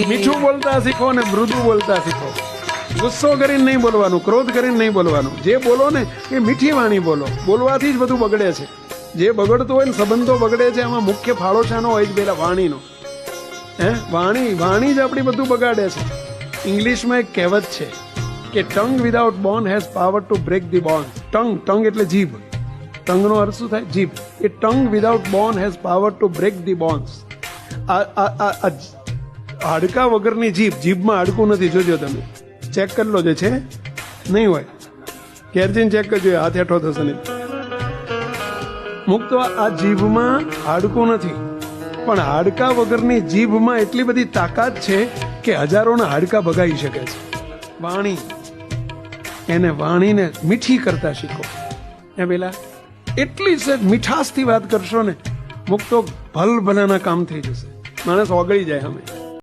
મીઠું બોલતા શીખો ને મૃદુ બોલતા શીખો. ગુસ્સો કરીને નહીં બોલવાનું, ક્રોધ કરીને નહીં બોલવાનું. જે બોલો ને એ મીઠી વાણી બોલો. બોલવાથી જ બધું બગડે છે. જે બગડતું હોય ને સંબંધો બગડે છે, એમાં મુખ્ય ફાળો શાનો હોય છે? પેલા વાણીનો. વાણી જ આપણી બધું બગાડે છે. ઇંગ્લિશમાં એક કહેવત છે કે tongue without bone has power to break the bond. Tongue એટલે જીભ. ટંગનો અર્થ શું થાય? જીભ. એ tongue without bone has power to break the bonds. હાડકા વગરની જીભમાં હાડકું નથી. જોજો તમે, ચેક કરી લો. જે છે નહીં હોય, ઘેર જઈને ચેક કરજો, હાથ હેઠો થશે નહીં. મુક્ત આ જીભમાં હાડકું નથી, પણ હાડકા વગરની જીભમાં એટલી બધી તાકાત છે કે હજારોના હાડકા ભગાઈ શકે છે. વાણી, એને વાણીને મીઠી કરતા શીખો. એ પેલા એટલી મીઠાશથી વાત કરશો ને, મુક્તો ભલ ભલાના કામ થઈ જશે. માણસ ઓગળી જાય. અમે